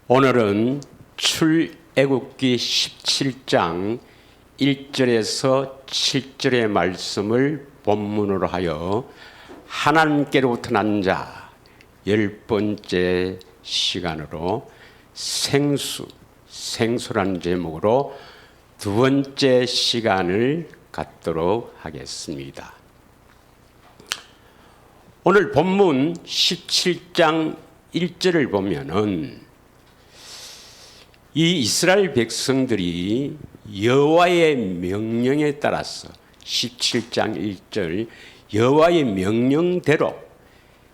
오늘은 출애굽기 17장 1절에서 7절의 말씀을 본문으로 하여 하나님께로부터 난 자 10번째 시간으로 생수라는 제목으로 두 번째 시간을 갖도록 하겠습니다. 오늘 본문 17장 1절을 보면은 이 이스라엘 백성들이 여호와의 명령에 따라서 17장 1절 여호와의 명령대로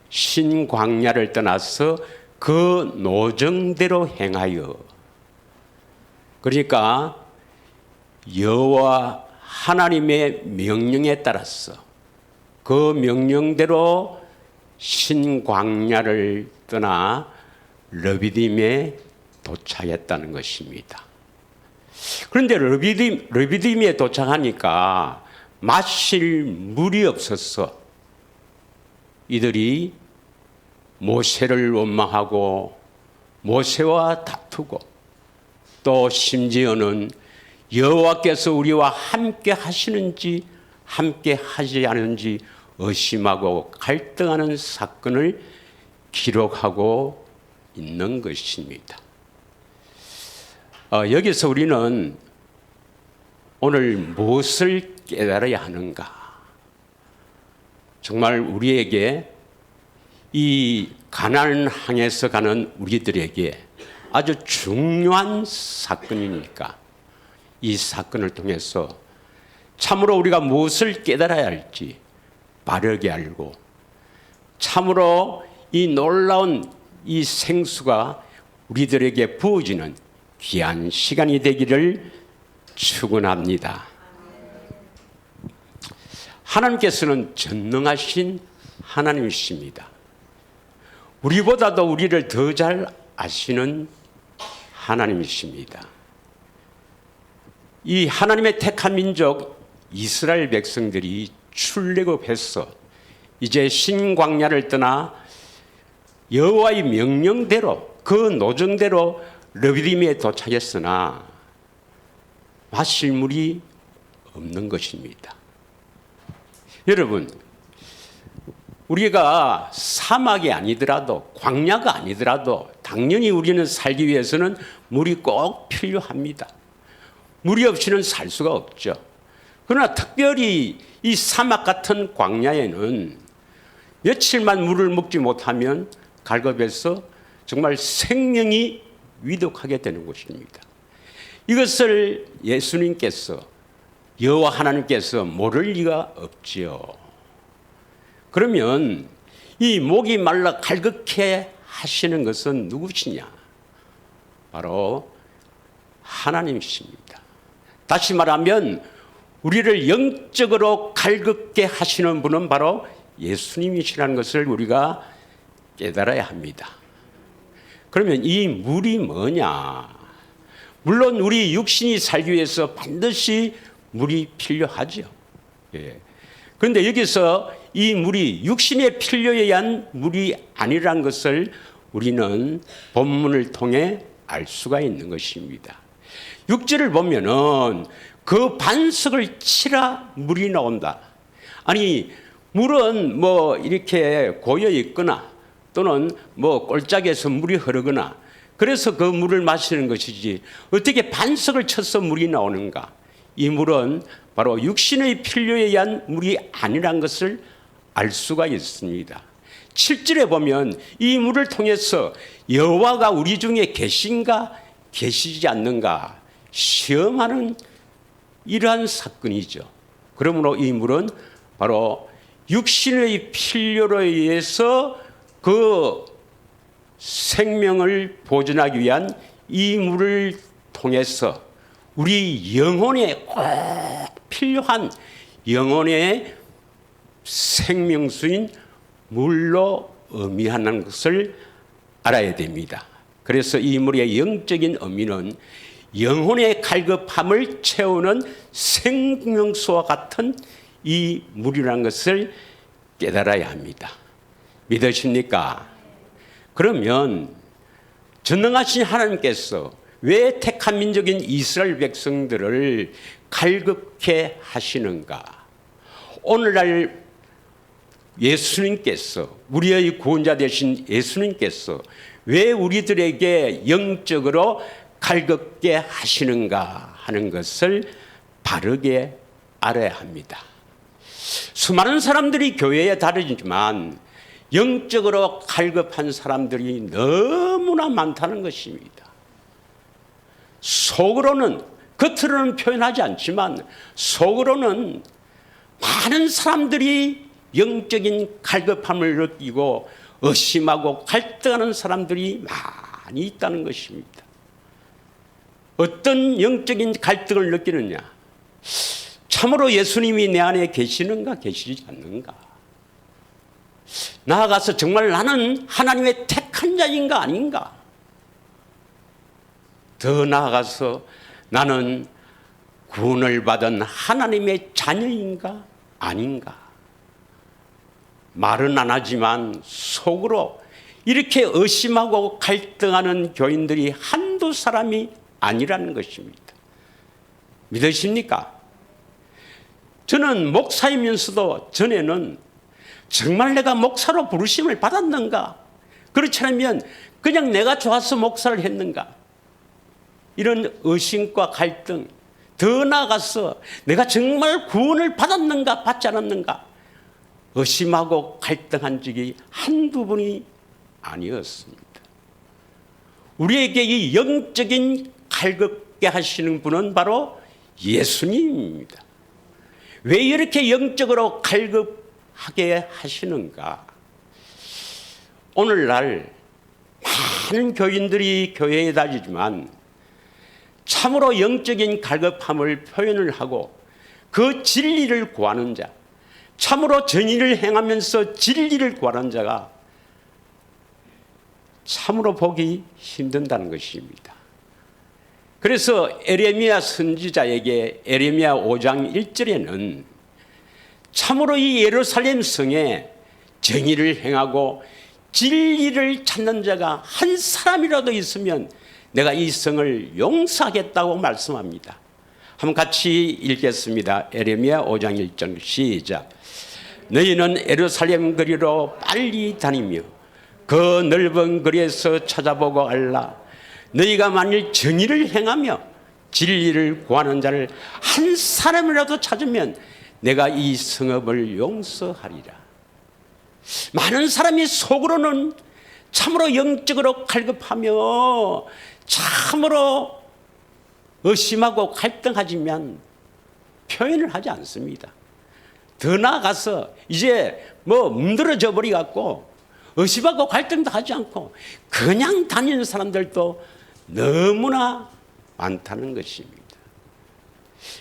신광야를 떠나서 그 노정대로 행하여, 그러니까 여호와 하나님의 명령에 따라서 그 명령대로 신광야를 떠나 르비딤에 도착했다는 것입니다. 그런데 르비딤에 도착하니까 마실 물이 없어서 이들이 모세를 원망하고 모세와 다투고 또 심지어는 여호와께서 우리와 함께 하시는지 함께 하지 않은지 의심하고 갈등하는 사건을 기록하고 있는 것입니다. 여기서 우리는 오늘 무엇을 깨달아야 하는가? 정말 우리에게 이 가나안 항에서 가는 우리들에게 아주 중요한 사건이니까 이 사건을 통해서 참으로 우리가 무엇을 깨달아야 할지 바르게 알고 참으로 이 놀라운 이 생수가 우리들에게 부어지는 귀한 시간이 되기를 축원합니다. 하나님께서는 전능하신 하나님이십니다. 우리보다도 우리를 더 잘 아시는 하나님이십니다. 이 하나님의 택한 민족 이스라엘 백성들이 출애굽해서 이제 신광야를 떠나 여호와의 명령대로 그 노정대로 르비딤에 도착했으나 마실 물이 없는 것입니다. 여러분, 우리가 사막이 아니더라도 광야가 아니더라도 당연히 우리는 살기 위해서는 물이 꼭 필요합니다. 물이 없이는 살 수가 없죠. 그러나 특별히 이 사막 같은 광야에는 며칠만 물을 먹지 못하면 갈급해서 정말 생명이 위독하게 되는 것입니다. 이것을 예수님께서 여호와 하나님께서 모를 리가 없지요. 그러면 이 목이 말라 갈급해 하시는 것은 누구시냐? 바로 하나님이십니다. 다시 말하면 우리를 영적으로 갈급게 하시는 분은 바로 예수님이시라는 것을 우리가 깨달아야 합니다. 그러면 이 물이 뭐냐? 물론 우리 육신이 살기 위해서 반드시 물이 필요하죠. 그런데 여기서 이 물이 육신의 필요에 의한 물이 아니라는 것을 우리는 본문을 통해 알 수가 있는 것입니다. 6절을 보면은 그 반석을 치라 물이 나온다. 아니, 물은 뭐 이렇게 고여 있거나 또는 뭐 꼴짝에서 물이 흐르거나 그래서 그 물을 마시는 것이지 어떻게 반석을 쳐서 물이 나오는가? 이 물은 바로 육신의 필요에 의한 물이 아니란 것을 알 수가 있습니다. 7절에 보면 이 물을 통해서 여호와가 우리 중에 계신가 계시지 않는가 시험하는 이러한 사건이죠. 그러므로 이 물은 바로 육신의 필요로 의해서 그 생명을 보존하기 위한 이 물을 통해서 우리 영혼에 꼭 필요한 영혼의 생명수인 물로 의미하는 것을 알아야 됩니다. 그래서 이 물의 영적인 의미는 영혼의 갈급함을 채우는 생명수와 같은 이 물이라는 것을 깨달아야 합니다. 믿으십니까? 그러면 전능하신 하나님께서 왜 택한 민족인 이스라엘 백성들을 갈급해 하시는가? 오늘날 예수님께서, 우리의 구원자 되신 예수님께서 왜 우리들에게 영적으로 갈급게 하시는가 하는 것을 바르게 알아야 합니다. 수많은 사람들이 교회에 다니지만 영적으로 갈급한 사람들이 너무나 많다는 것입니다. 속으로는, 겉으로는 표현하지 않지만 속으로는 많은 사람들이 영적인 갈급함을 느끼고 의심하고 갈등하는 사람들이 많이 있다는 것입니다. 어떤 영적인 갈등을 느끼느냐? 참으로 예수님이 내 안에 계시는가 계시지 않는가? 나아가서 정말 나는 하나님의 택한 자인가 아닌가? 더 나아가서 나는 구원을 받은 하나님의 자녀인가 아닌가? 말은 안 하지만 속으로 이렇게 의심하고 갈등하는 교인들이 한두 사람이 아니라는 것입니다. 믿으십니까? 저는 목사이면서도 전에는 정말 내가 목사로 부르심을 받았는가? 그렇지 않으면 그냥 내가 좋아서 목사를 했는가? 이런 의심과 갈등, 더 나아가서 내가 정말 구원을 받았는가 받지 않았는가? 의심하고 갈등한 적이 한두 번이 아니었습니다. 우리에게 이 영적인 갈급게 하시는 분은 바로 예수님입니다. 왜 이렇게 영적으로 갈급하게 하시는가? 오늘날 많은 교인들이 교회에 다니지만 참으로 영적인 갈급함을 표현을 하고 그 진리를 구하는 자, 참으로 정의를 행하면서 진리를 구하는 자가 참으로 보기 힘든다는 것입니다. 그래서 에레미야 선지자에게 에레미야 5장 1절에는 참으로 이 예루살렘 성에 정의를 행하고 진리를 찾는 자가 한 사람이라도 있으면 내가 이 성을 용서하겠다고 말씀합니다. 한번 같이 읽겠습니다. 에레미야 5장 1절 시작. 너희는 예루살렘 거리로 빨리 다니며 그 넓은 거리에서 찾아보고 알라. 너희가 만일 정의를 행하며 진리를 구하는 자를 한 사람이라도 찾으면 내가 이 성읍을 용서하리라. 많은 사람이 속으로는 참으로 영적으로 갈급하며 참으로 의심하고 갈등하지만 표현을 하지 않습니다. 더 나아가서 이제 문드러져 버려갖고 의심하고 갈등도 하지 않고 그냥 다니는 사람들도 너무나 많다는 것입니다.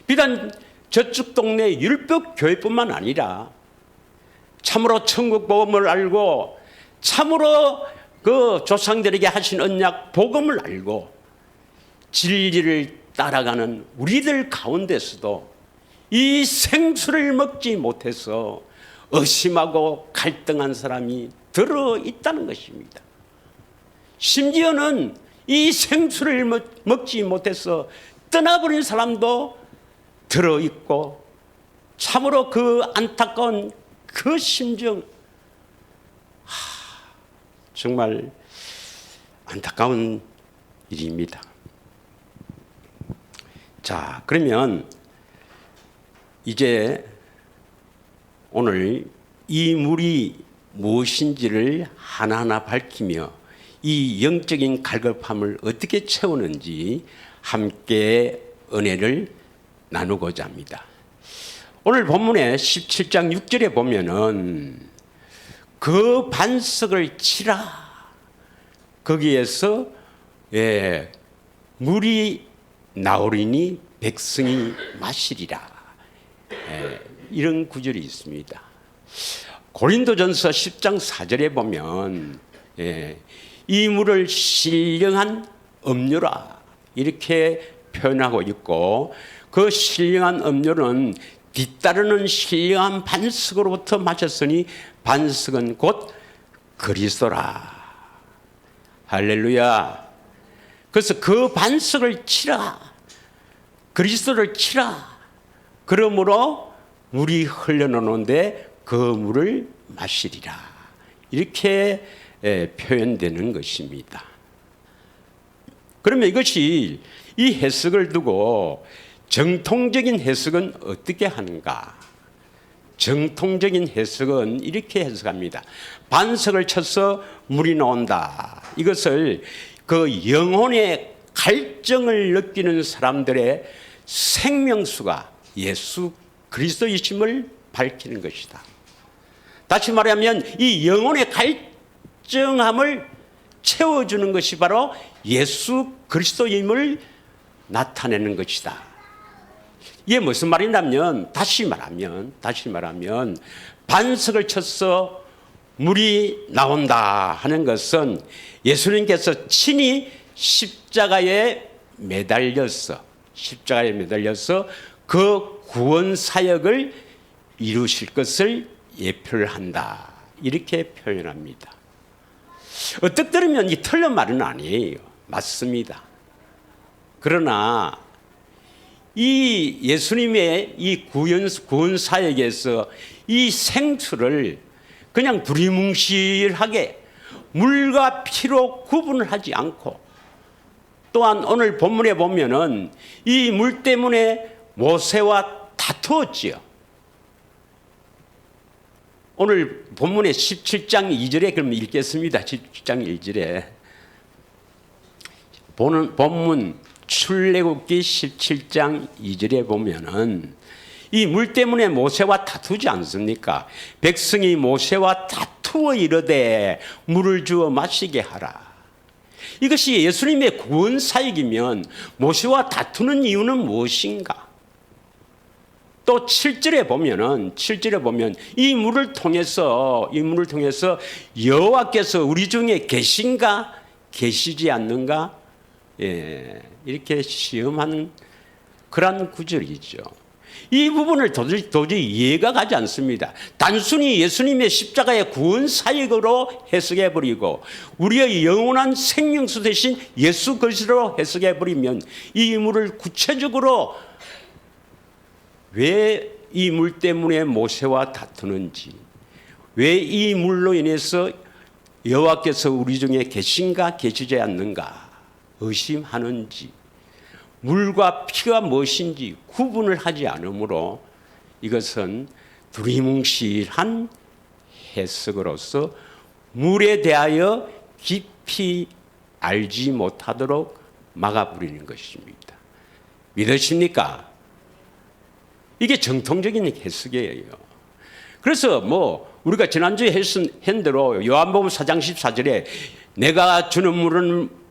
비단 저쪽 동네 율법 교회뿐만 아니라 참으로 천국 복음을 알고 참으로 그 조상들에게 하신 언약 복음을 알고 진리를 따라가는 우리들 가운데서도 이 생수를 먹지 못해서 의심하고 갈등한 사람이 들어있다는 것입니다. 심지어는 이 생수를 먹지 못해서 떠나버린 사람도 들어있고 참으로 그 안타까운 그 심정, 정말 안타까운 일입니다. 자, 그러면 이제 오늘 이 물이 무엇인지를 하나하나 밝히며 이 영적인 갈급함을 어떻게 채우는지 함께 은혜를 나누고자 합니다. 오늘 본문의 17장 6절에 보면은 그 반석을 치라. 거기에서 물이 나오리니 백성이 마시리라. 이런 구절이 있습니다. 고린도전서 10장 4절에 보면 이 물을 신령한 음료라 이렇게 표현하고 있고 그 신령한 음료는 뒤따르는 신령한 반석으로부터 마셨으니 반석은 곧 그리스도라. 할렐루야. 그래서 그 반석을 치라. 그리스도를 치라. 그러므로 물이 흘러나오는데 그 물을 마시리라. 이렇게 표현되는 것입니다. 그러면 이것이 이 해석을 두고 정통적인 해석은 어떻게 하는가? 정통적인 해석은 이렇게 해석합니다. 반석을 쳐서 물이 나온다. 이것을 그 영혼의 갈증을 느끼는 사람들의 생명수가 예수 그리스도이심을 밝히는 것이다. 다시 말하면 이 영혼의 갈증함을 채워주는 것이 바로 예수 그리스도임을 나타내는 것이다. 이게 무슨 말이냐면 다시 말하면 반석을 쳐서 물이 나온다 하는 것은 예수님께서 친히 십자가에 매달려서 그 구원 사역을 이루실 것을 예표를 한다. 이렇게 표현합니다. 어떻게 들으면 이 틀린 말은 아니에요. 맞습니다. 그러나 이 예수님의 이 구원 사역에서 이 생수를 그냥 두리뭉실하게 물과 피로 구분을 하지 않고, 또한 오늘 본문에 보면은 이 물 때문에 모세와 다투었지요. 오늘 본문의 17장 2절에 그럼 읽겠습니다. 17장 1절에 본문 출애굽기 17장 2절에 보면은 이 물 때문에 모세와 다투지 않습니까? 백성이 모세와 다투어 이르되 물을 주어 마시게 하라. 이것이 예수님의 구원 사역이면 모세와 다투는 이유는 무엇인가? 또 7절에 보면 이 물을 통해서 여호와께서 우리 중에 계신가 계시지 않는가, 이렇게 시험하는 그런 구절이죠. 이 부분을 도저히 이해가 가지 않습니다. 단순히 예수님의 십자가의 구원 사역으로 해석해버리고 우리의 영원한 생명수 대신 예수 그리스도로 해석해버리면 이 물을 구체적으로 왜 이 물 때문에 모세와 다투는지, 왜 이 물로 인해서 여호와께서 우리 중에 계신가 계시지 않는가 의심하는지, 물과 피가 무엇인지 구분을 하지 않으므로 이것은 두리뭉실한 해석으로서 물에 대하여 깊이 알지 못하도록 막아버리는 것입니다. 믿으십니까? 이게 정통적인 해석이에요. 그래서 우리가 지난주에 했던 대로 요한복음 4장 14절에 내가 주는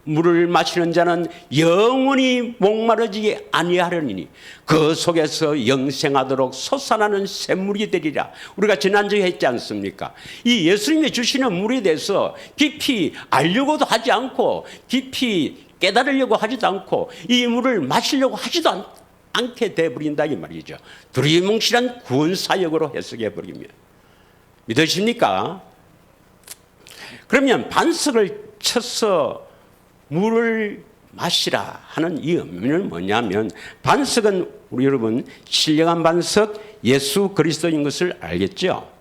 물을 마시는 자는 영원히 목마르지 아니하려니 그 속에서 영생하도록 솟아나는 샘물이 되리라. 우리가 지난주에 했지 않습니까? 이 예수님이 주시는 물에 대해서 깊이 알려고도 하지 않고 깊이 깨달으려고 하지도 않고 이 물을 마시려고 하지도 않게 돼버린다 이 말이죠. 두리뭉실한 구원 사역으로 해석해버리면. 믿으십니까? 그러면 반석을 쳐서 물을 마시라 하는 이 의미는 뭐냐면, 반석은 우리 여러분 신령한 반석 예수 그리스도인 것을 알겠죠.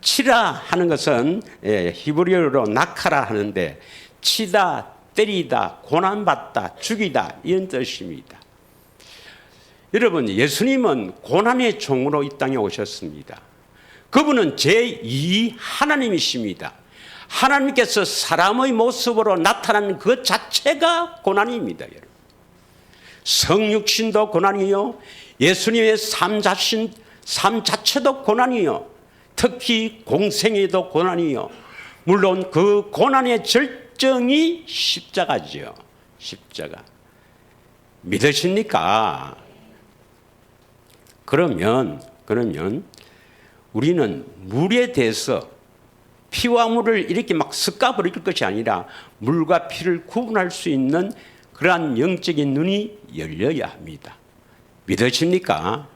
치라 하는 것은 히브리어로 낙하라 하는데 치다, 때리다, 고난받다, 죽이다 이런 뜻입니다. 여러분, 예수님은 고난의 종으로 이 땅에 오셨습니다. 그분은 제2 하나님이십니다. 하나님께서 사람의 모습으로 나타나는 그 자체가 고난입니다. 여러분. 성육신도 고난이요, 예수님의 삶 자체도 고난이요, 특히 공생애도 고난이요. 물론 그 고난의 절정이 십자가죠. 십자가. 믿으십니까? 그러면 우리는 물에 대해서 피와 물을 이렇게 막 섞어버릴 것이 아니라 물과 피를 구분할 수 있는 그러한 영적인 눈이 열려야 합니다. 믿으십니까?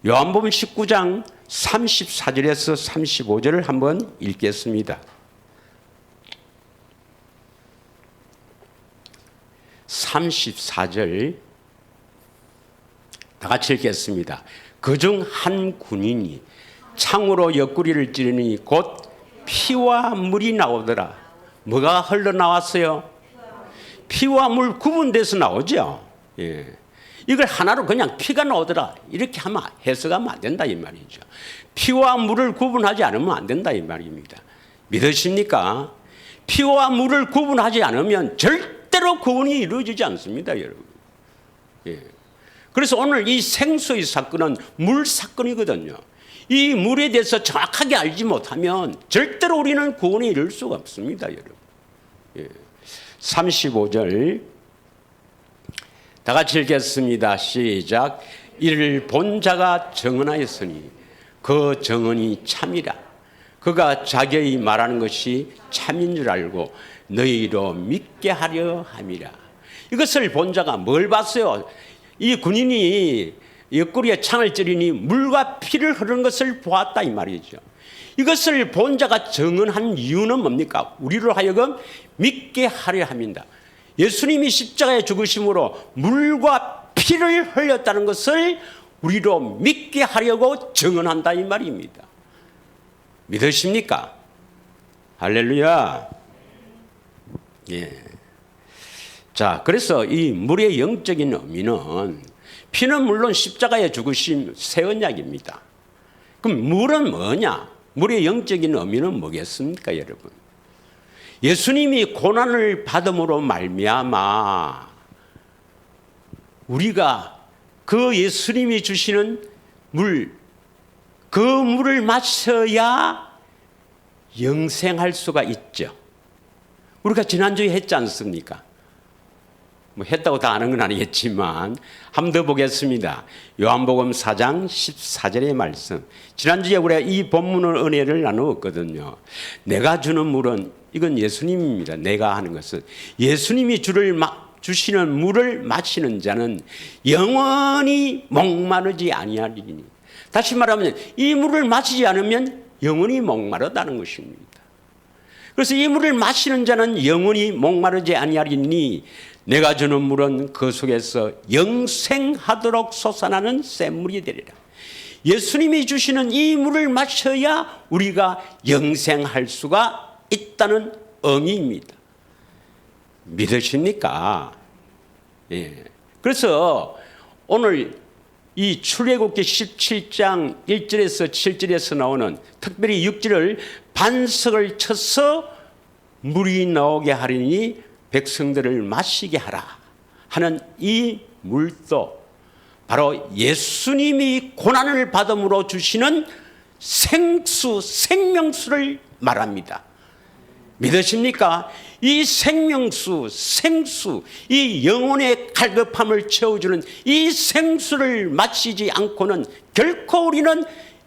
요한복음 19장 34절에서 35절을 한번 읽겠습니다. 34절 다 같이 읽겠습니다. 그중 한 군인이 창으로 옆구리를 찌르니 곧 피와 물이 나오더라. 뭐가 흘러나왔어요? 피와 물 구분돼서 나오죠. 예. 이걸 하나로 그냥 피가 나오더라 이렇게 하면 해석하면 안 된다 이 말이죠. 피와 물을 구분하지 않으면 안 된다 이 말입니다. 믿으십니까? 피와 물을 구분하지 않으면 절대로 구분이 이루어지지 않습니다, 여러분. 예. 그래서 오늘 이 생수의 사건은 물 사건이거든요. 이 물에 대해서 정확하게 알지 못하면 절대로 우리는 구원에 이룰 수가 없습니다, 여러분. 예. 35절 다 같이 읽겠습니다. 시작. 이를 본 자가 정언하였으니 그 정언이 참이라. 그가 자기의 말하는 것이 참인 줄 알고 너희로 믿게 하려 함이라. 이것을 본 자가 뭘 봤어요? 이 군인이 옆구리에 창을 찌르니 물과 피를 흐르는 것을 보았다 이 말이죠. 이것을 본 자가 정언한 이유는 뭡니까? 우리로 하여금 믿게 하려 함이다. 예수님이 십자가에 죽으심으로 물과 피를 흘렸다는 것을 우리로 믿게 하려고 정언한다 이 말입니다. 믿으십니까? 할렐루야. 예. 자, 그래서 이 물의 영적인 의미는 피는 물론 십자가에 죽으신 새 언약입니다. 그럼 물은 뭐냐? 물의 영적인 의미는 뭐겠습니까, 여러분? 예수님이 고난을 받음으로 말미암아 우리가 그 예수님이 주시는 물, 그 물을 마셔야 영생할 수가 있죠. 우리가 지난주에 했지 않습니까? 뭐 했다고 다 아는 건 아니겠지만 한번 더 보겠습니다. 요한복음 4장 14절의 말씀. 지난주에 우리가 이 본문의 은혜를 나누었거든요. 내가 주는 물은 이건 예수님입니다. 내가 하는 것은 예수님이 주시는 물을 마시는 자는 영원히 목마르지 아니하리니. 다시 말하면 이 물을 마시지 않으면 영원히 목마르다는 것입니다. 그래서 이 물을 마시는 자는 영원히 목마르지 아니하리니 내가 주는 물은 그 속에서 영생하도록 솟아나는 샘물이 되리라. 예수님이 주시는 이 물을 마셔야 우리가 영생할 수가 있다는 의미입니다. 믿으십니까? 예. 그래서 오늘 이 출애굽기 17장 1절에서 7절에서 나오는 특별히 6절을 반석을 쳐서 물이 나오게 하리니 백성들을 마시게 하라 하는 이 물도 바로 예수님이 고난을 받음으로 주시는 생수, 생명수를 말합니다. 믿으십니까? 이 생명수, 생수, 이 영혼의 갈급함을 채워주는 이 생수를 마시지 않고는 결코 우리는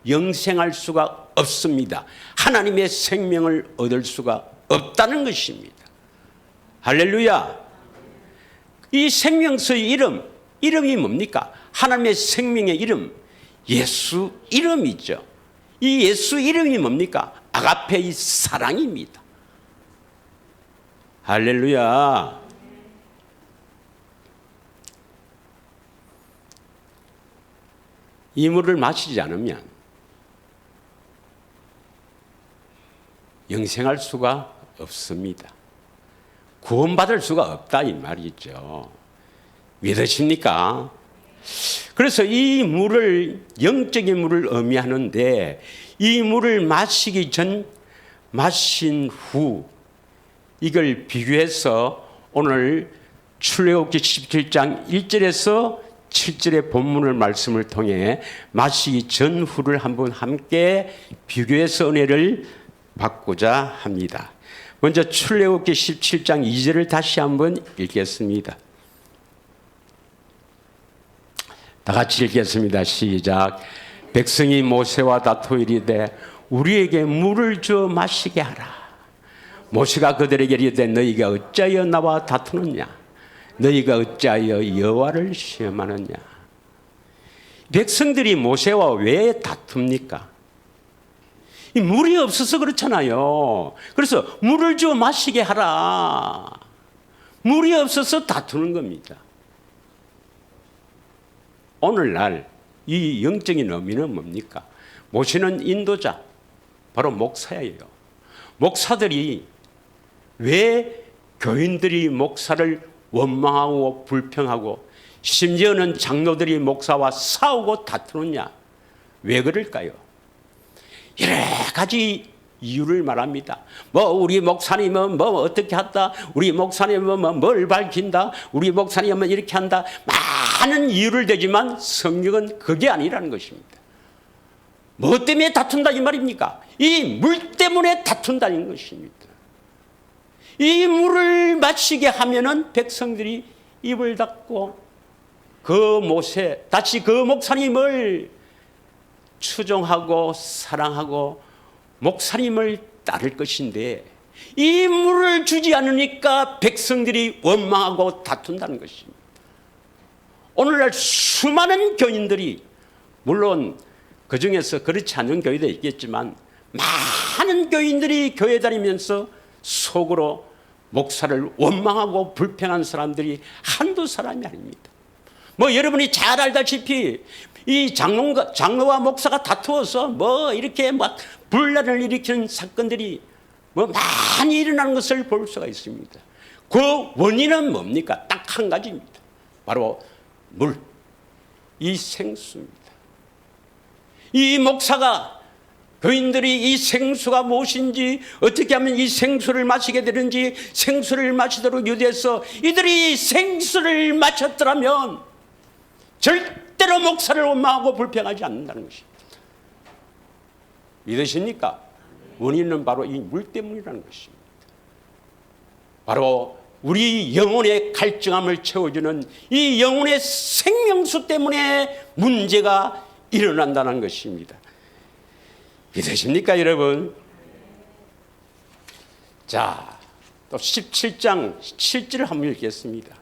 영생할 수가 없습니다. 하나님의 생명을 얻을 수가 없다는 것입니다. 할렐루야. 이 생명수의 이름이 뭡니까? 하나님의 생명의 이름, 예수 이름이죠. 이 예수 이름이 뭡니까? 아가페의 사랑입니다. 할렐루야. 이 물을 마시지 않으면 영생할 수가 없습니다. 구원받을 수가 없다 이 말이죠. 믿으십니까? 그래서 이 물을, 영적인 물을 의미하는데 이 물을 마시기 전, 마신 후 이걸 비교해서 오늘 출애굽기 17장 1절에서 7절의 본문을 말씀을 통해 마시기 전후를 한번 함께 비교해서 은혜를 받고자 합니다. 먼저 출애굽기 17장 2절을 다시 한번 읽겠습니다. 다 같이 읽겠습니다. 시작. 백성이 모세와 다투이르되 우리에게 물을 줘 마시게 하라. 모세가 그들에게 이르되 너희가 어찌하여 나와 다투느냐? 너희가 어찌하여 여호와를 시험하느냐? 백성들이 모세와 왜 다툽니까? 이 물이 없어서 그렇잖아요. 그래서 물을 줘 마시게 하라. 물이 없어서 다투는 겁니다. 오늘날 이 영적인 의미는 뭡니까? 모시는 인도자, 바로 목사예요. 목사들이 왜 교인들이 목사를 원망하고 불평하고 심지어는 장로들이 목사와 싸우고 다투느냐? 왜 그럴까요? 여러 가지 이유를 말합니다. 우리 목사님은 어떻게 한다, 우리 목사님은 뭘 밝힌다, 우리 목사님은 이렇게 한다, 많은 이유를 대지만 성경은 그게 아니라는 것입니다. 뭐 때문에 다툰다 이 말입니까? 이 물 때문에 다툰다는 것입니다. 이 물을 마시게 하면은 백성들이 입을 닫고 그 모세, 다시 그 목사님을 추종하고 사랑하고 목사님을 따를 것인데, 이 물을 주지 않으니까 백성들이 원망하고 다툰다는 것입니다. 오늘날 수많은 교인들이, 물론 그 중에서 그렇지 않은 교회도 있겠지만 많은 교인들이 교회 다니면서 속으로 목사를 원망하고 불평한 사람들이 한두 사람이 아닙니다. 여러분이 잘 알다시피 이 장로와 목사가 다투어서 이렇게 막 분란을 일으키는 사건들이 많이 일어나는 것을 볼 수가 있습니다. 그 원인은 뭡니까? 딱 한 가지입니다. 바로 물, 이 생수입니다. 이 목사가, 교인들이 이 생수가 무엇인지, 어떻게 하면 이 생수를 마시게 되는지, 생수를 마시도록 유도해서 이들이 생수를 마셨더라면 절대로 목사를 원망하고 불평하지 않는다는 것입니다. 믿으십니까? 원인은 바로 이 물 때문이라는 것입니다. 바로 우리 영혼의 갈증함을 채워주는 이 영혼의 생명수 때문에 문제가 일어난다는 것입니다. 믿으십니까, 여러분? 자, 또 17장 7절을 한번 읽겠습니다.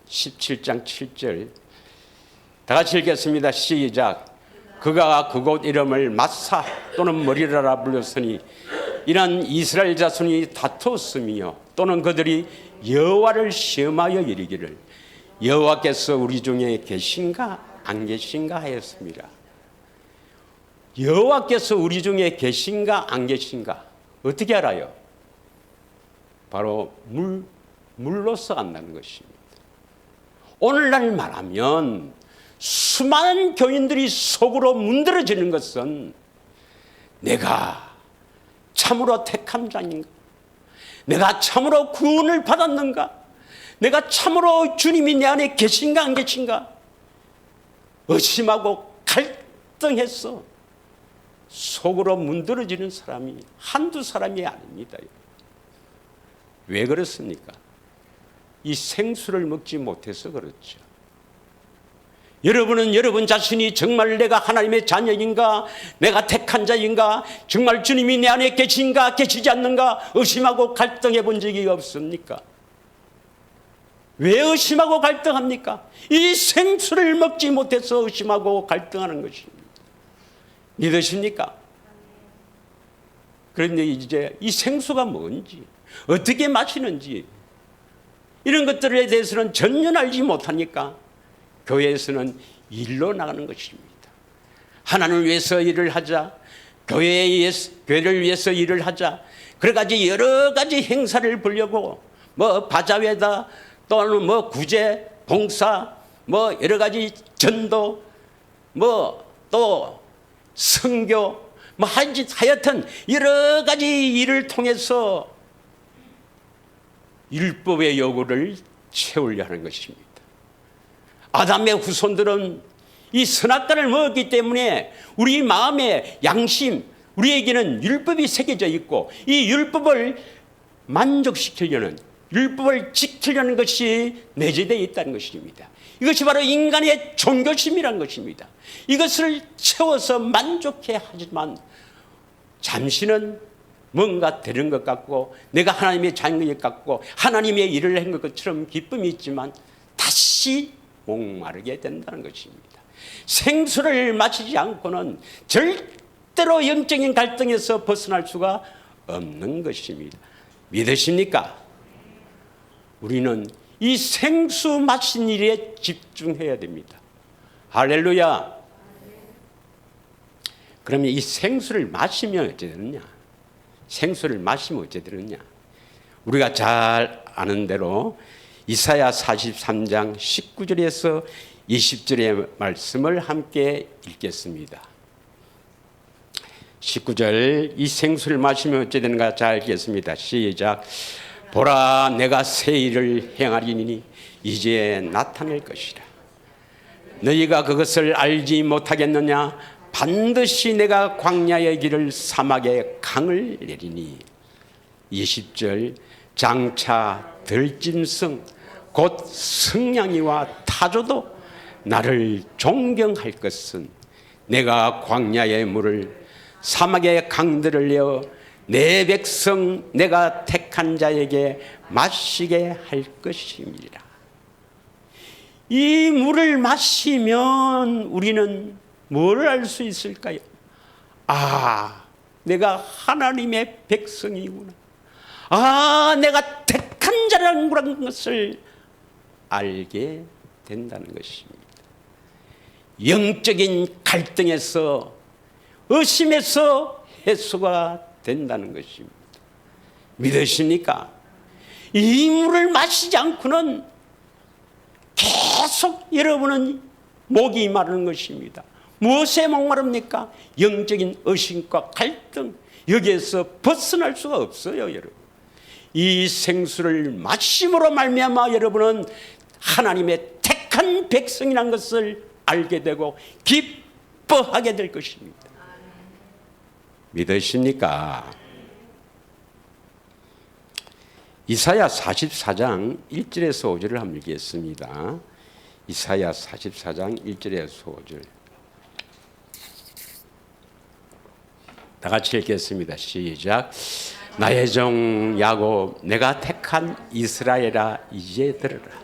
17장 7절 다 같이 읽겠습니다. 시작. 그가 그곳 이름을 마사 또는 머리라라 불렀으니 이는 이스라엘 자손이 다투었으며 또는 그들이 여호와를 시험하여 이르기를 여호와께서 우리 중에 계신가 안 계신가 하였습니다. 여호와께서 우리 중에 계신가 안 계신가 어떻게 알아요? 바로 물로서 안다는 것입니다. 오늘날 말하면 수많은 교인들이 속으로 문드러지는 것은 내가 참으로 택한 자인가? 내가 참으로 구원을 받았는가? 내가 참으로 주님이 내 안에 계신가 안 계신가? 의심하고 갈등해서 속으로 문드러지는 사람이 한두 사람이 아닙니다. 왜 그렇습니까? 이 생수를 먹지 못해서 그렇죠. 여러분은 여러분 자신이 정말 내가 하나님의 자녀인가, 내가 택한 자인가, 정말 주님이 내 안에 계신가 계시지 않는가 의심하고 갈등해 본 적이 없습니까? 왜 의심하고 갈등합니까? 이 생수를 먹지 못해서 의심하고 갈등하는 것입니다. 믿으십니까? 그런데 이제 이 생수가 뭔지, 어떻게 마시는지 이런 것들에 대해서는 전혀 알지 못하니까 교회에서는 일로 나가는 것입니다. 하나님을 위해서 일을 하자, 교회를 위해서 일을 하자, 그래가지고 여러 가지 행사를 보려고 바자회다 또는 구제, 봉사, 여러 가지 전도, 또 선교, 하여튼 여러 가지 일을 통해서 율법의 요구를 채우려 하는 것입니다. 아담의 후손들은 이 선악과를 먹었기 때문에 우리 마음의 양심, 우리에게는 율법이 새겨져 있고 이 율법을 만족시키려는, 율법을 지키려는 것이 내재되어 있다는 것입니다. 이것이 바로 인간의 종교심이라는 것입니다. 이것을 채워서 만족해 하지만 잠시는 뭔가 되는 것 같고 내가 하나님의 자녀인 것 같고 하나님의 일을 한 것처럼 기쁨이 있지만 다시 목마르게 된다는 것입니다. 생수를 마시지 않고는 절대로 영적인 갈등에서 벗어날 수가 없는 것입니다. 믿으십니까? 우리는 이 생수 마신 일에 집중해야 됩니다. 할렐루야. 그러면 이 생수를 마시면 어찌 되느냐? 생수를 마시면 어찌 되느냐? 우리가 잘 아는 대로 이사야 43장 19절에서 20절의 말씀을 함께 읽겠습니다. 19절, 이 생수를 마시면 어찌 되는가 잘 읽겠습니다. 시작. 보라, 내가 새 일을 행하리니 이제 나타낼 것이라. 너희가 그것을 알지 못하겠느냐? 반드시 내가 광야의 길을 사막의 강을 내리니. 20절, 장차 들짐승 곧 승냥이와 타조도 나를 존경할 것은 내가 광야의 물을 사막의 강들을 내어 내 백성 내가 택한 자에게 마시게 할 것임이라. 이 물을 마시면 우리는 뭘 알 수 있을까요? 아, 내가 하나님의 백성이구나. 아, 내가 택한 자라는 것을 알게 된다는 것입니다. 영적인 갈등에서, 의심에서 해소가 된다는 것입니다. 믿으십니까? 이 물을 마시지 않고는 계속 여러분은 목이 마르는 것입니다. 무엇에 목마릅니까? 영적인 의심과 갈등, 여기에서 벗어날 수가 없어요, 여러분. 이 생수를 마심으로 말미암아 여러분은 하나님의 택한 백성이라는 것을 알게 되고 기뻐하게 될 것입니다. 믿으십니까? 이사야 44장 1절에서 5절을 한번 읽겠습니다. 이사야 44장 1절에서 5절. 다 같이 읽겠습니다. 시작. 나의 종 야곱, 내가 택한 이스라엘아, 이제 들으라.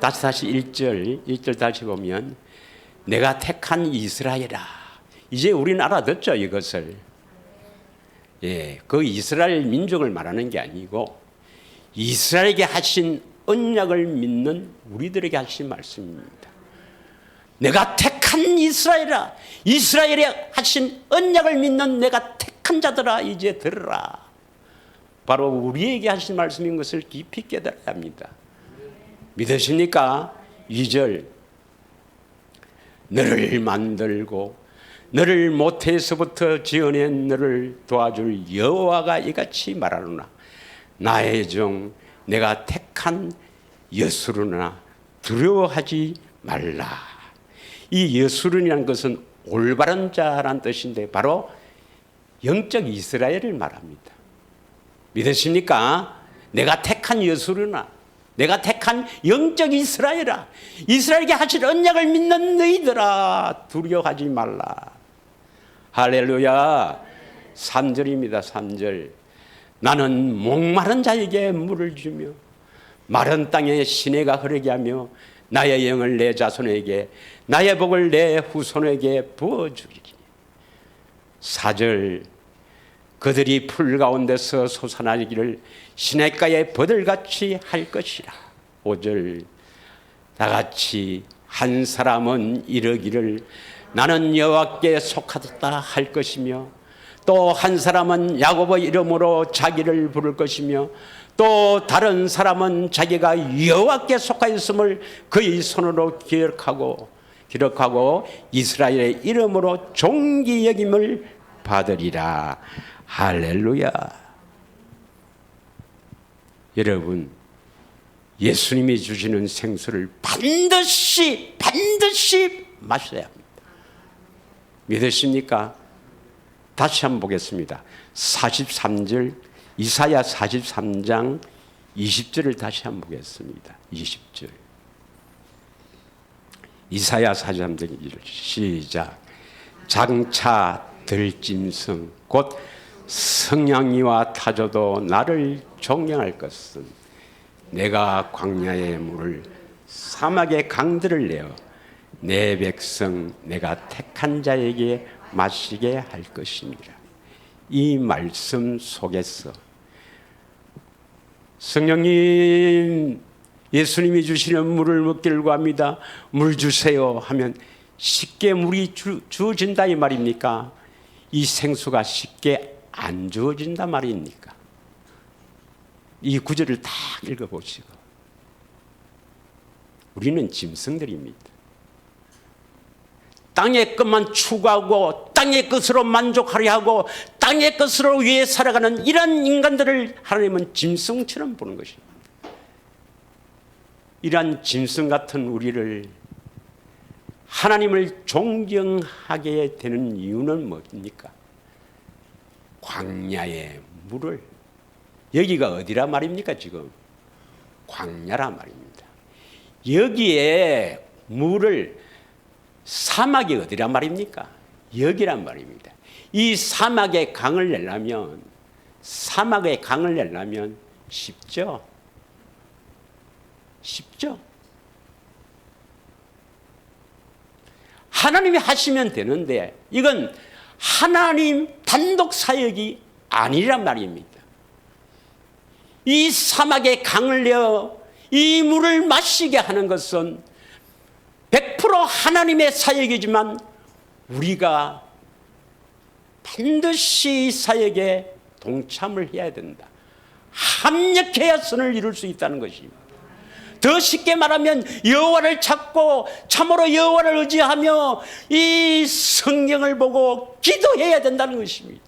다시 1절 다시 보면 내가 택한 이스라엘아. 이제 우리는 알아듣죠, 이것을. 예, 그 이스라엘 민족을 말하는 게 아니고 이스라엘에게 하신 언약을 믿는 우리들에게 하신 말씀입니다. 내가 택한 이스라엘아, 이스라엘에 하신 언약을 믿는 내가 택한 자들아, 이제 들으라. 바로 우리에게 하신 말씀인 것을 깊이 깨달아야 합니다. 믿으십니까? 2절, 너를 만들고 너를 모태에서부터 지어낸 너를 도와줄 여호와가 이같이 말하노라. 나의 종 내가 택한 여수르나 두려워하지 말라. 이 여수른이라는 것은 올바른 자란 뜻인데 바로 영적 이스라엘을 말합니다. 믿으십니까? 내가 택한 여수르나, 내가 택한 영적 이스라엘아, 이스라엘에게 하실 언약을 믿는 너희들아, 두려워하지 말라. 할렐루야. 3절입니다. 3절. 나는 목마른 자에게 물을 주며 마른 땅에 시내가 흐르게 하며 나의 영을 내 자손에게, 나의 복을 내 후손에게 부어주리니. 4절. 그들이 풀 가운데서 솟아나기를 시냇가의 버들같이 할 것이라. 5절. 다같이 한 사람은 이르기를 나는 여호와께 속하다 할 것이며, 또 한 사람은 야곱의 이름으로 자기를 부를 것이며, 또 다른 사람은 자기가 여호와께 속하였음을 그의 손으로 기록하고 이스라엘의 이름으로 존귀 여김을 받으리라. 할렐루야. 여러분, 예수님이 주시는 생수를 반드시 마셔야 합니다. 믿으십니까? 다시 한번 보겠습니다. 43절, 이사야 43장 20절을 다시 한번 보겠습니다. 20절. 이사야 43장 20절 시작. 장차 들짐승 곧 승냥이와 타조도 나를 존경할 것은 내가 광야의 물을 사막의 강들을 내어 내 백성 내가 택한 자에게 마시게 할 것입니다. 이 말씀 속에서 성령님, 예수님이 주시는 물을 먹기를 구합니다. 물 주세요 하면 쉽게 물이 주어진다 이 말입니까? 이 생수가 쉽게 안 주어진다 말입니까? 이 구절을 다 읽어보시고, 우리는 짐승들입니다. 땅의 것만 추구하고 땅의 것으로 만족하려 하고 땅의 것으로 위해 살아가는 이런 인간들을 하나님은 짐승처럼 보는 것입니다. 이러한 짐승 같은 우리를 하나님을 존경하게 되는 이유는 뭡니까? 광야의 물을, 여기가 어디라 말입니까? 지금 광야라 말입니다. 여기에 물을, 사막이 어디라 말입니까? 여기란 말입니다. 이 사막의 강을 내려면, 사막의 강을 내려면 쉽죠? 쉽죠? 하나님이 하시면 되는데 이건 하나님 단독 사역이 아니란 말입니다. 이 사막의 강을 내어 이 물을 마시게 하는 것은 100% 하나님의 사역이지만 우리가 반드시 이 사역에 동참을 해야 된다. 합력해야 선을 이룰 수 있다는 것입니다. 더 쉽게 말하면 여호와를 찾고 참으로 여호와를 의지하며 이 성경을 보고 기도해야 된다는 것입니다.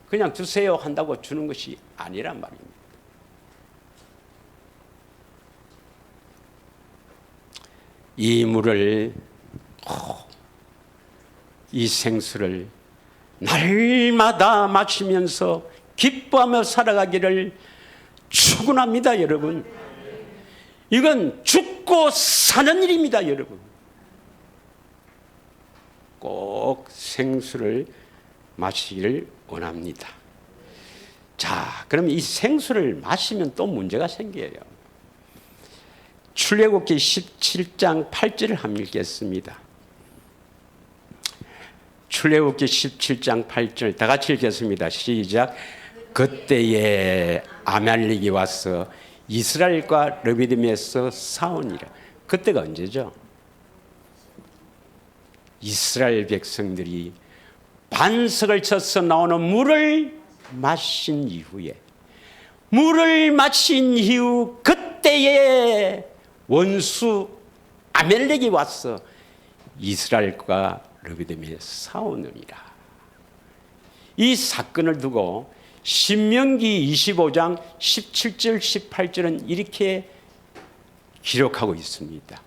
그냥 주세요 한다고 주는 것이 아니란 말입니다. 이 물을, 이 생수를 날마다 마시면서 기뻐하며 살아가기를 축원합니다, 여러분. 이건 죽고 사는 일입니다, 여러분. 꼭 생수를 마시기를 원합니다. 자, 그럼 이 생수를 마시면 또 문제가 생겨요. 출애굽기 17장 8절을 한번 읽겠습니다. 출애굽기 17장 8절 다 같이 읽겠습니다. 시작. 그때에 아말렉이 와서 이스라엘과 르비딤에서 싸우니라. 그때가 언제죠? 이스라엘 백성들이 반석을 쳐서 나오는 물을 마신 이후에, 물을 마신 이후 그때에 원수 아말렉이 와서 이스라엘과 르비딤에 싸우느니라. 이 사건을 두고 신명기 25장 17절 18절은 이렇게 기록하고 있습니다.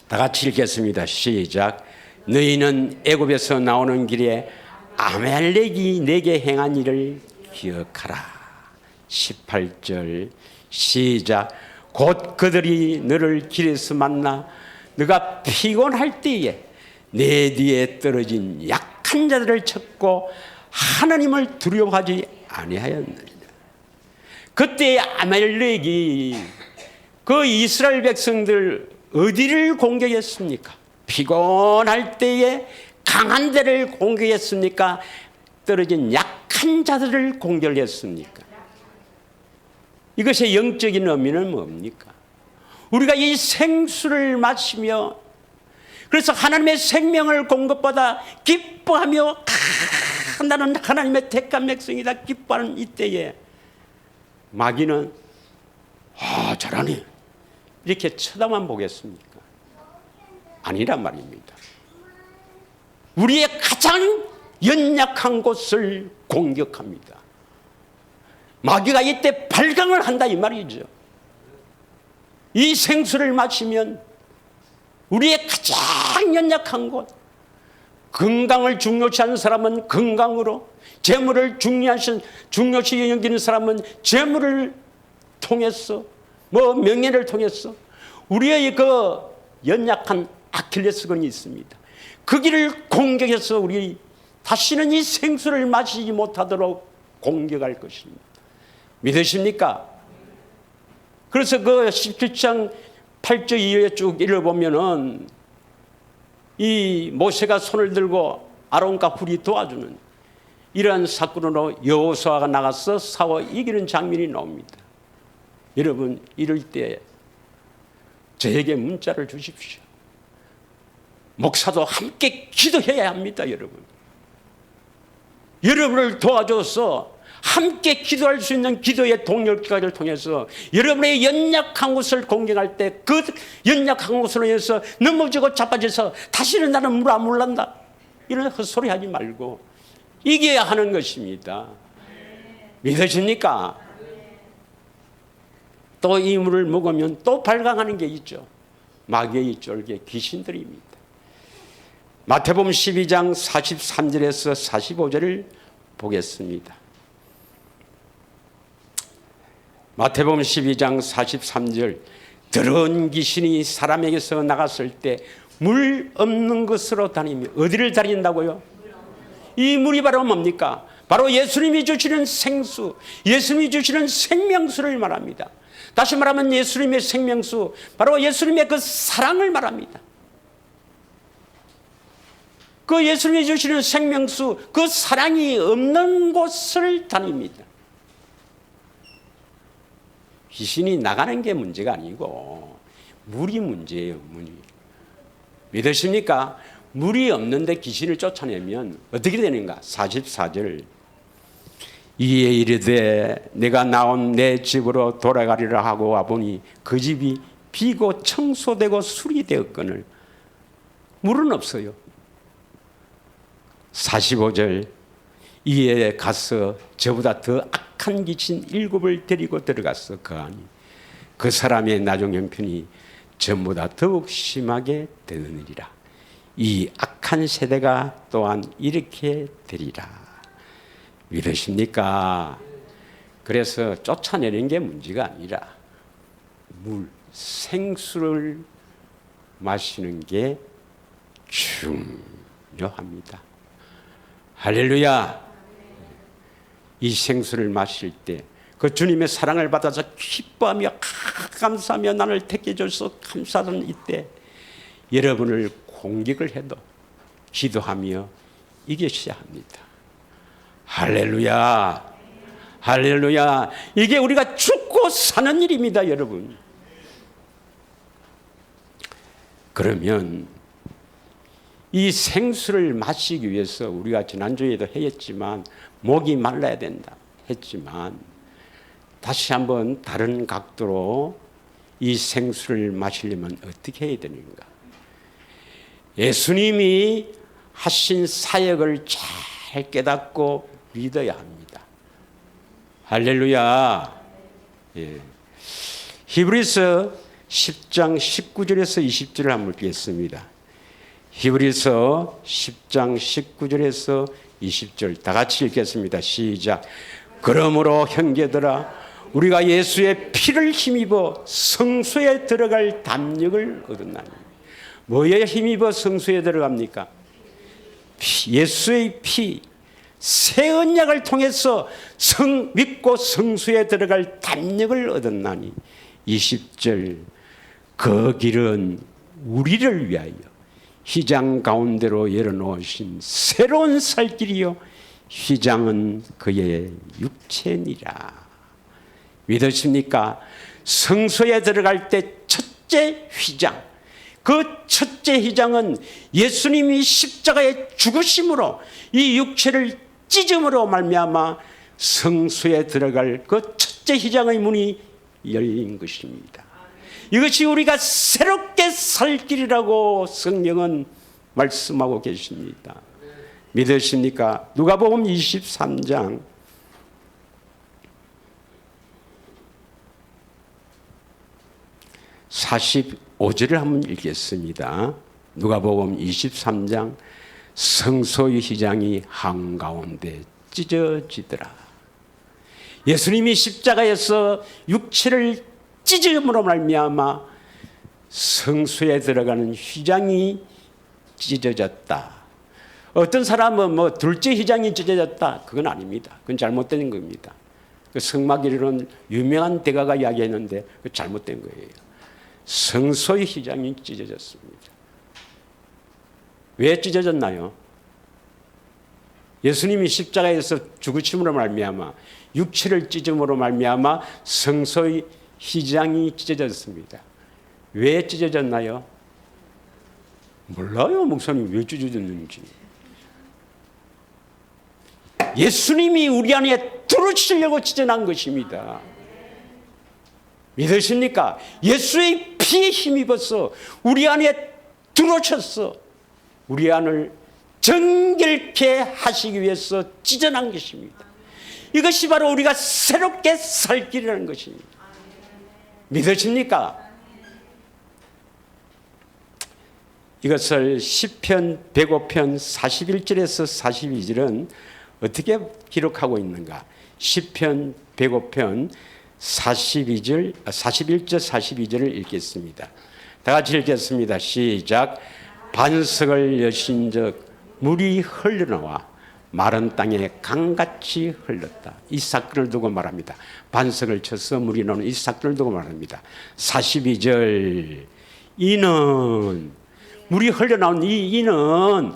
다 같이 읽겠습니다. 시작. 너희는 애굽에서 나오는 길에 아말렉이 내게 행한 일을 기억하라. 18절 시작. 곧 그들이 너를 길에서 만나 너가 피곤할 때에 내 뒤에 떨어진 약한 자들을 쳤고 하나님을 두려워하지 아니하였느니라. 그때 아말렉이 그 이스라엘 백성들 어디를 공격했습니까? 피곤할 때에 강한 데를 공격했습니까? 떨어진 약한 자들을 공격했습니까? 이것의 영적인 의미는 뭡니까? 우리가 이 생수를 마시며, 그래서 하나님의 생명을 공급받아 기뻐하며 나는 하나님의 택한 백성이다 기뻐하는 이때에 마귀는 잘하네 이렇게 쳐다만 보겠습니까? 아니란 말입니다. 우리의 가장 연약한 곳을 공격합니다. 마귀가 이때 발광을 한다 이 말이죠. 이 생수를 마시면 우리의 가장 연약한 곳, 건강을 중요시하는 사람은 건강으로, 재물을 중요시 여기는 사람은 재물을 통해서, 명예를 통해서 우리의 그 연약한 아킬레스건이 있습니다. 그 길을 공격해서 우리 다시는 이 생수를 마시지 못하도록 공격할 것입니다. 믿으십니까? 그래서 그 17장 8절 이후에 쭉 읽어보면은 이 모세가 손을 들고 아론과 훌이 도와주는 이러한 사건으로 여호수아가 나가서 싸워 이기는 장면이 나옵니다. 여러분, 이럴 때 저에게 문자를 주십시오. 목사도 함께 기도해야 합니다. 여러분을 도와줘서 함께 기도할 수 있는 기도의 동역자를 통해서 여러분의 연약한 곳을 공격할 때 그 연약한 곳으로 인해서 넘어지고 자빠져서 다시는 나는 물 안 물란다, 이런 헛소리 하지 말고 이겨야 하는 것입니다. 믿으십니까? 또 이 물을 먹으면 또 발광하는 게 있죠. 마귀의 쫄개, 귀신들입니다. 마태복음 12장 43절에서 45절을 보겠습니다. 마태복음 12장 43절, 더러운 귀신이 사람에게서 나갔을 때 물 없는 곳으로 다니며, 어디를 다닌다고요? 이 물이 바로 뭡니까? 바로 예수님이 주시는 생수, 예수님이 주시는 생명수를 말합니다. 다시 말하면 예수님의 생명수, 바로 예수님의 그 사랑을 말합니다. 그 예수님이 주시는 생명수, 그 사랑이 없는 곳을 다닙니다. 귀신이 나가는 게 문제가 아니고 물이 문제예요. 물이. 믿으십니까? 물이 없는데 귀신을 쫓아내면 어떻게 되는가? 44절, 이에 이르되 내가 나온 내 집으로 돌아가리라 하고 와보니 그 집이 비고 청소되고 수리되었거늘 물은 없어요. 45절, 이에 가서 저보다 더 악한 귀신 7을 데리고 들어가서 거하니 그 사람의 나중 형편이 전보다 더욱 심하게 되느니라. 이 악한 세대가 또한 이렇게 되리라. 믿으십니까? 그래서 쫓아내는 게 문제가 아니라 물, 생수를 마시는 게 중요합니다. 할렐루야. 이 생수를 마실 때 그 주님의 사랑을 받아서 기뻐하며 감사하며 나를 택해 줘서 감사하는 이때 여러분을 공격을 해도 기도하며 이기셔야 합니다. 할렐루야. 할렐루야. 이게 우리가 죽고 사는 일입니다, 여러분. 그러면 이 생수를 마시기 위해서 우리가 지난주에도 했지만 목이 말라야 된다 했지만, 다시 한번 다른 각도로 이 생수를 마시려면 어떻게 해야 되는가? 예수님이 하신 사역을 잘 깨닫고 믿어야 합니다. 할렐루야. 예. 히브리서 10장 19절에서 20절을 한번 읽겠습니다. 히브리서 10장 19절에서 20절 다 같이 읽겠습니다. 시작. 그러므로 형제들아, 우리가 예수의 피를 힘입어 성소에 들어갈 담력을 얻었나니. 뭐에 힘입어 성소에 들어갑니까? 예수의 피, 새 언약을 통해서 믿고 성소에 들어갈 담력을 얻었나니. 20절, 그 길은 우리를 위하여 휘장 가운데로 열어놓으신 새로운 살 길이요 휘장은 그의 육체니라. 믿으십니까? 성소에 들어갈 때 첫째 휘장, 그 첫째 휘장은 예수님이 십자가에 죽으심으로 이 육체를 찢음으로 말미암아 성소에 들어갈 그 첫째 휘장의 문이 열린 것입니다. 이것이 우리가 새롭게 살 길이라고 성경은 말씀하고 계십니다. 믿으십니까? 누가복음 23장 45절을 한번 읽겠습니다. 누가복음 23장, 성소의 휘장이 한가운데 찢어지더라. 예수님이 십자가에서 육체를 찢음으로 말미암아 성소에 들어가는 휘장이 찢어졌다. 어떤 사람은 뭐 둘째 휘장이 찢어졌다, 그건 아닙니다. 그건 잘못된 겁니다. 그 성막이라는 유명한 대가가 이야기했는데 그 잘못된 거예요. 성소의 휘장이 찢어졌습니다. 왜 찢어졌나요? 예수님이 십자가에서 죽으심으로 말미암아 육체를 찢음으로 말미암아 성소의 휘장이 찢어졌습니다. 왜 찢어졌나요? 몰라요. 목사님 왜 찢어졌는지. 예수님이 우리 안에 들어오시려고 찢어난 것입니다. 믿으십니까? 예수의 피에 힘입어서 우리 안에 들어오셔서 우리 안을 정결케 하시기 위해서 찢어난 것입니다. 이것이 바로 우리가 새롭게 살 길이라는 것입니다. 믿으십니까? 이것을 시편 105편 41절에서 42절은 어떻게 기록하고 있는가? 시편 105편 41절 42절을 읽겠습니다. 다 같이 읽겠습니다. 시작. 반석을 여신적 물이 흘러나와 마른 땅에 강같이 흘렀다. 이 사건을 두고 말합니다. 반석을 쳐서 물이 나오는 이 사건을 두고 말합니다. 42절. 이는 물이 흘러나온 이는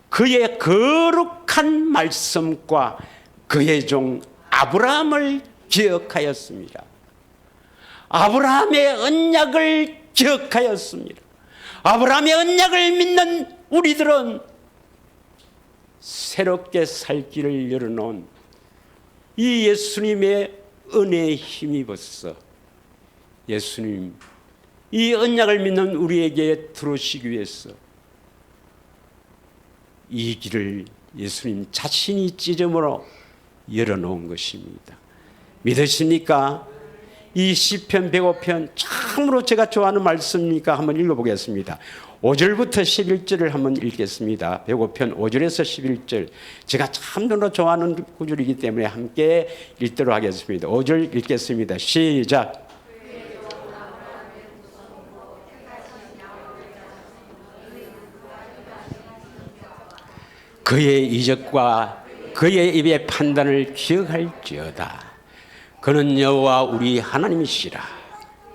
그의 거룩한 말씀과 그의 종 아브라함을 기억하였습니다. 아브라함의 언약을 기억하였습니다. 아브라함의 언약을 믿는 우리들은 새롭게 살 길을 열어놓은 이 예수님의 은혜에 힘입어서 예수님 이 언약을 믿는 우리에게 들어오시기 위해서 이 길을 예수님 자신이 찢음으로 열어놓은 것입니다. 믿으십니까? 이 시편 105편 참으로 제가 좋아하는 말씀이니까 한번 읽어보겠습니다. 5절부터 11절을 한번 읽겠습니다. 105편 5절에서 11절. 제가 참으로 좋아하는 구절이기 때문에 함께 읽도록 하겠습니다. 5절 읽겠습니다. 시작. 그의 이적과 그의 입의 판단을 기억할지어다. 그는 여호와 우리 하나님이시라.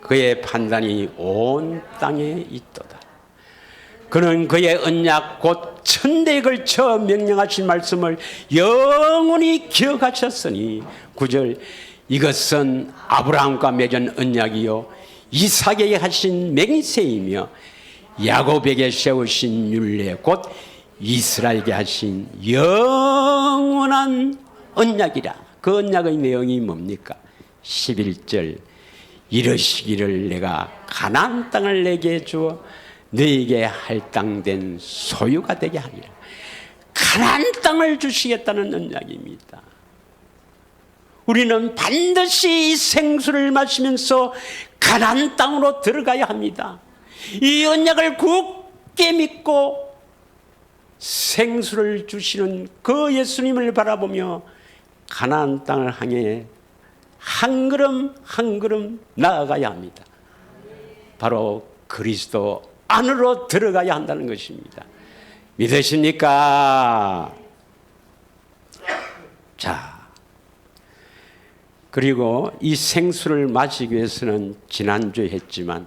그의 판단이 온 땅에 있도다. 그는 그의 언약 곧 천대에 걸쳐 명령하신 말씀을 영원히 기억하셨으니 9절 이것은 아브라함과 맺은 언약이요 이삭에게 하신 맹세이며 야곱에게 세우신 율례 곧 이스라엘에게 하신 영원한 언약이라. 그 언약의 내용이 뭡니까? 11절 이르시기를 내가 가나안 땅을 내게 주어 너에게 할당된 소유가 되게 하리라. 가나안 땅을 주시겠다는 언약입니다. 우리는 반드시 이 생수를 마시면서 가나안 땅으로 들어가야 합니다. 이 언약을 굳게 믿고 생수를 주시는 그 예수님을 바라보며 가나안 땅을 향해 한 걸음 한 걸음 나아가야 합니다. 바로 그리스도 안으로 들어가야 한다는 것입니다. 믿으십니까? 자, 그리고 이 생수를 마시기 위해서는 지난주에 했지만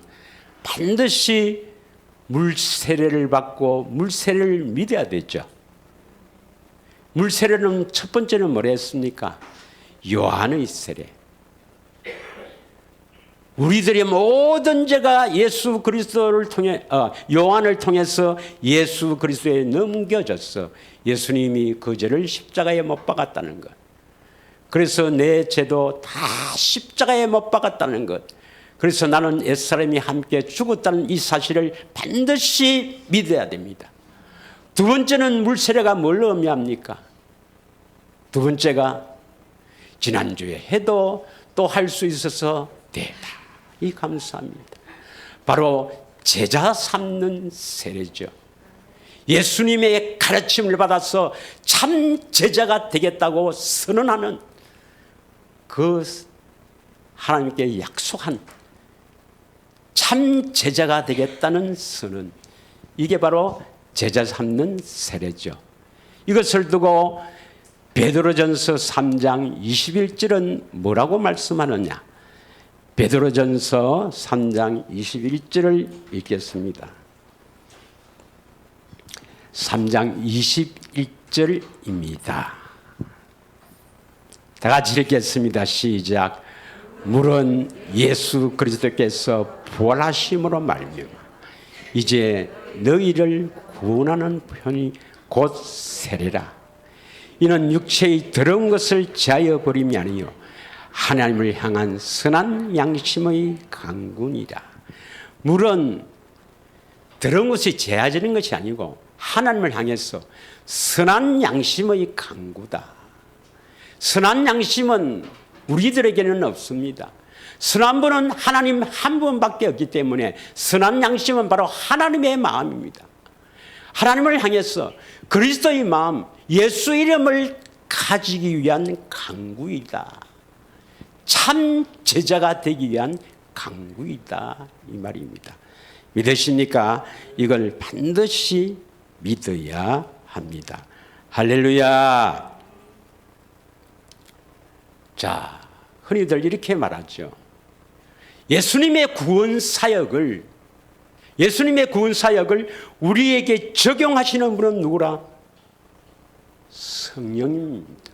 반드시 물세례를 받고 물세례를 믿어야 되죠. 물세례는 첫 번째는 뭐라 했습니까? 요한의 세례. 우리들의 모든 죄가 예수 그리스도를 통해 요한을 통해서 예수 그리스도에 넘겨졌어. 예수님이 그 죄를 십자가에 못 박았다는 것. 그래서 내 죄도 다 십자가에 못 박았다는 것. 그래서 나는 옛사람이 함께 죽었다는 이 사실을 반드시 믿어야 됩니다. 두 번째는 물세례가 뭘 의미합니까? 두 번째가 지난주에 해도 또 할 수 있어서 대단히 감사합니다. 바로 제자 삼는 세례죠. 예수님의 가르침을 받아서 참 제자가 되겠다고 선언하는 그 하나님께 약속한 참 제자가 되겠다는 선언. 이게 바로 제자 삼는 세례죠. 이것을 두고 베드로전서 3장 21절은 뭐라고 말씀하느냐? 베드로전서 3장 21절을 읽겠습니다. 3장 6절입니다. 다 같이 읽겠습니다. 시작. 물은 예수 그리스도께서 부활하심으로 말미암아 이제 너희를 구원하는 편이 곧 세례라. 이는 육체의 더러운 것을 제하여 버림이 아니요 하나님을 향한 선한 양심의 강군이라. 물은 더러운 것이 제하지는 것이 아니고 하나님을 향해서 선한 양심의 강구다. 선한 양심은 우리들에게는 없습니다. 선한 분은 하나님 한 분밖에 없기 때문에 선한 양심은 바로 하나님의 마음입니다. 하나님을 향해서 그리스도의 마음, 예수 이름을 가지기 위한 강구이다. 참 제자가 되기 위한 강구이다, 이 말입니다. 믿으십니까? 이걸 반드시 믿어야 합니다. 할렐루야. 자, 흔히들 이렇게 말하죠. 예수님의 구원 사역을 우리에게 적용하시는 분은 누구라? 성령입니다.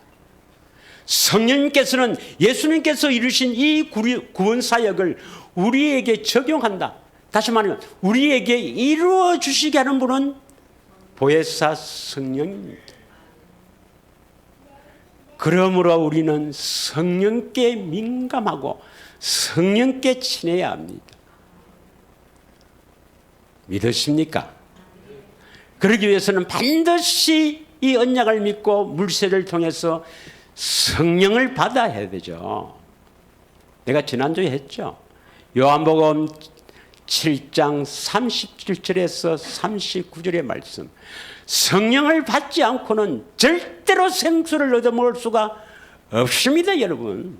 성령님께서는 예수님께서 이루신 이 구원 사역을 우리에게 적용한다. 다시 말하면 우리에게 이루어 주시게 하는 분은 보혜사 성령입니다. 그러므로 우리는 성령께 민감하고 성령께 친해야 합니다. 믿으십니까? 그러기 위해서는 반드시 이 언약을 믿고 물세를 통해서 성령을 받아야 되죠. 내가 지난주에 했죠. 요한복음 7장 37절에서 39절의 말씀. 성령을 받지 않고는 절대로 생수를 얻어먹을 수가 없습니다, 여러분.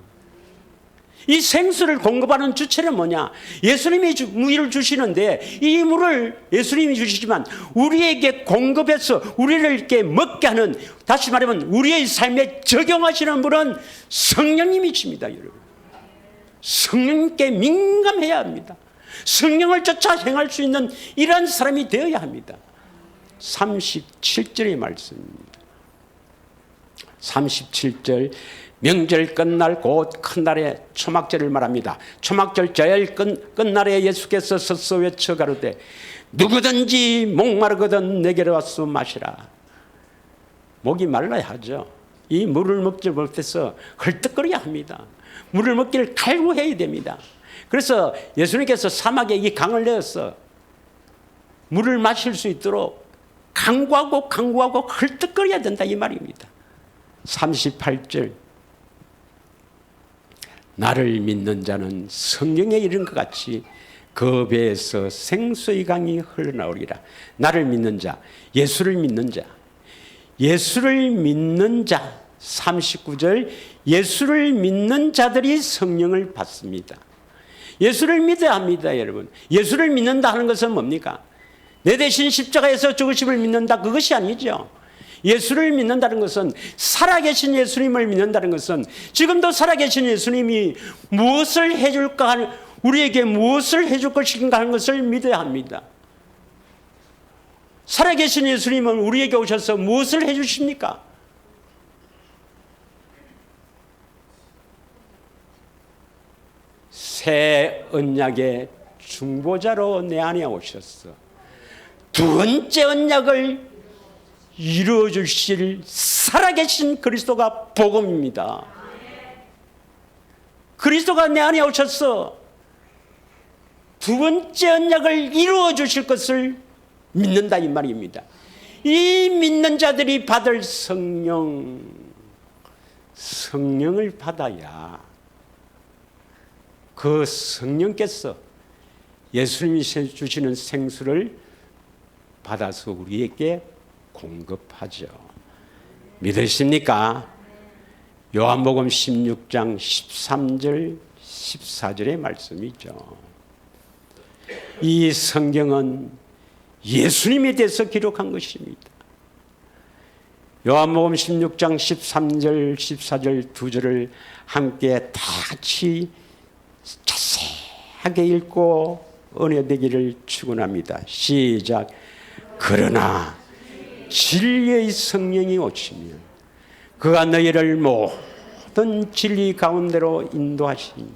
이 생수를 공급하는 주체는 뭐냐? 예수님이 물을 주시는데 이 물을 예수님이 주시지만 우리에게 공급해서 우리를 이렇게 먹게 하는, 다시 말하면 우리의 삶에 적용하시는 분은 성령님이십니다, 여러분. 성령님께 민감해야 합니다. 성령을 쫓아 행할 수 있는 이런 사람이 되어야 합니다. 37절의 말씀입니다. 37절, 명절 끝날 곧 큰날에 초막절을 말합니다. 초막절 저일 끝날에 예수께서 서서 외쳐 가로되 누구든지 목마르거든 내게로 와서 마시라. 목이 말라야 하죠. 이 물을 먹지 못해서 헐떡거려야 합니다. 물을 먹기를 갈구해야 됩니다. 그래서 예수님께서 사막에 이 강을 내어서 물을 마실 수 있도록 간구하고 헐떡거려야 된다, 이 말입니다. 38절, 나를 믿는 자는 성경에 이른 것 같이 그 배에서 생수의 강이 흘러나오리라. 나를 믿는 자, 예수를 믿는 자, 39절, 예수를 믿는 자들이 성령을 받습니다. 예수를 믿어야 합니다, 여러분. 예수를 믿는다 하는 것은 뭡니까? 내 대신 십자가에서 죽으심을 믿는다, 그것이 아니죠. 예수를 믿는다는 것은, 살아계신 예수님을 믿는다는 것은 지금도 살아계신 예수님이 무엇을 해줄까, 우리에게 무엇을 해줄 것인가 하는 것을 믿어야 합니다. 살아계신 예수님은 우리에게 오셔서 무엇을 해주십니까? 새 언약의 중보자로 내 안에 오셨어. 두 번째 언약을 이루어 주실 살아계신 그리스도가 복음입니다. 그리스도가 내 안에 오셔서 두 번째 언약을 이루어 주실 것을 믿는다, 이 말입니다. 이 믿는 자들이 받을 성령을 받아야 그 성령께서 예수님이 주시는 생수를 받아서 우리에게 공급하죠. 믿으십니까? 요한복음 16장 13절 14절의 말씀이죠. 이 성경은 예수님에 대해서 기록한 것입니다. 요한복음 16장 13절 14절 두 절을 함께 다 같이 자세하게 읽고 은혜 되기를 축원합니다. 시작. 그러나 진리의 성령이 오시면 그가 너희를 모든 진리 가운데로 인도하시니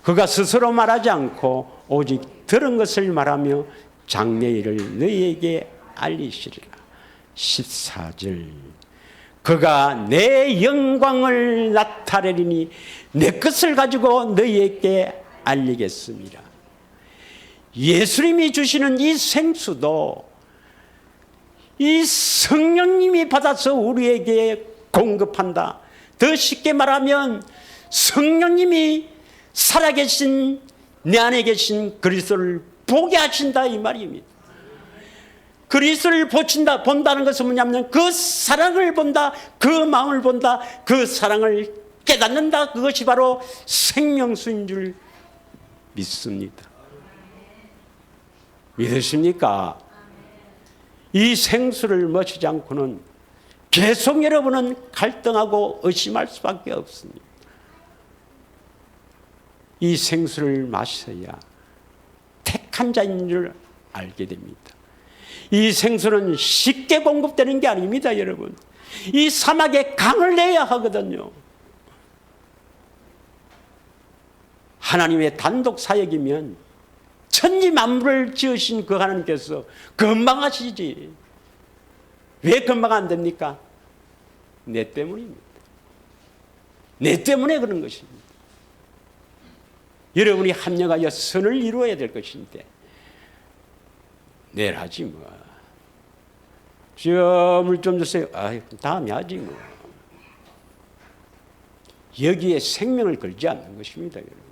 그가 스스로 말하지 않고 오직 들은 것을 말하며 장래일을 너희에게 알리시리라. 14절 그가 내 영광을 나타내리니 내 것을 가지고 너희에게 알리겠습니다. 예수님이 주시는 이 생수도 이 성령님이 받아서 우리에게 공급한다. 더 쉽게 말하면 성령님이 살아계신 내 안에 계신 그리스도를 보게 하신다 이 말입니다. 그리스도를 본다는 것은 뭐냐면 그 사랑을 본다, 그 마음을 본다, 그 사랑을 깨닫는다. 그것이 바로 생명수인 줄 믿습니다. 믿으십니까? 이 생수를 마시지 않고는 계속 여러분은 갈등하고 의심할 수밖에 없습니다. 이 생수를 마셔야 택한 자인 줄 알게 됩니다. 이 생수는 쉽게 공급되는 게 아닙니다, 여러분. 이 사막에 강을 내야 하거든요. 하나님의 단독 사역이면 천지 만물을 지으신 그 하나님께서 금방 하시지. 왜 금방 안 됩니까? 내 때문입니다. 내 때문에 그런 것입니다. 여러분이 합력하여 선을 이루어야 될 것인데 내일 하지 뭐. 저 물 좀 주세요. 아이, 다음에 하지 뭐. 여기에 생명을 걸지 않는 것입니다, 여러분.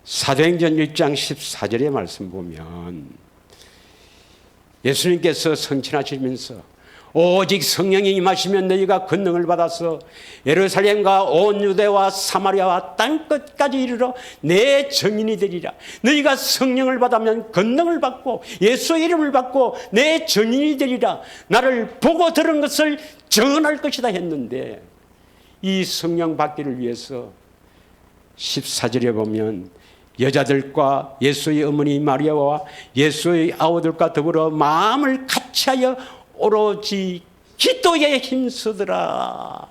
사도행전 1장 14절의 말씀 보면 예수님께서 성취하시면서 오직 성령이 임하시면 너희가 권능을 받아서 예루살렘과 온 유대와 사마리아와 땅끝까지 이르러 내 증인이 되리라. 너희가 성령을 받으면 권능을 받고 예수의 이름을 받고 내 증인이 되리라. 나를 보고 들은 것을 증언할 것이다 했는데 이 성령 받기를 위해서 14절에 보면 여자들과 예수의 어머니 마리아와 예수의 아우들과 더불어 마음을 같이하여 오로지 기도에 힘쓰더라.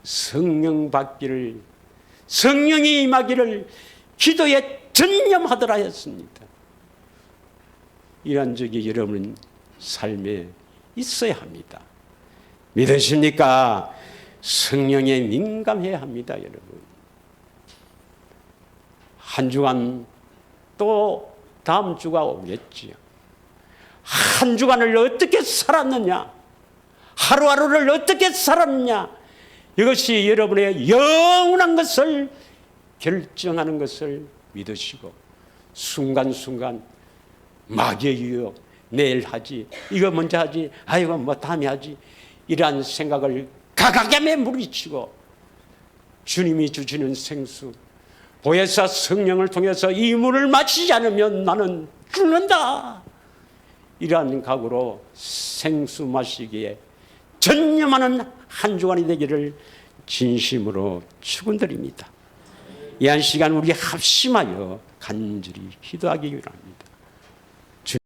성령 받기를, 성령이 임하기를 기도에 전념하더라 했습니다. 이런 적이 여러분 삶에 있어야 합니다. 믿으십니까? 성령에 민감해야 합니다, 여러분. 한 주간 또 다음 주가 오겠지요. 한 주간을 어떻게 살았느냐, 하루하루를 어떻게 살았느냐, 이것이 여러분의 영원한 것을 결정하는 것을 믿으시고 순간순간 마귀의 유혹, 내일 하지, 이거 먼저 하지, 아이고 뭐 다음에 하지, 이러한 생각을 가감에 물리치고 주님이 주시는 생수 보혜사 성령을 통해서 이 물을 마시지 않으면 나는 죽는다, 이러한 각오로 생수 마시기에 전념하는 한 주간이 되기를 진심으로 축원드립니다. 이 한 시간 우리 합심하여 간절히 기도하기 원합니다.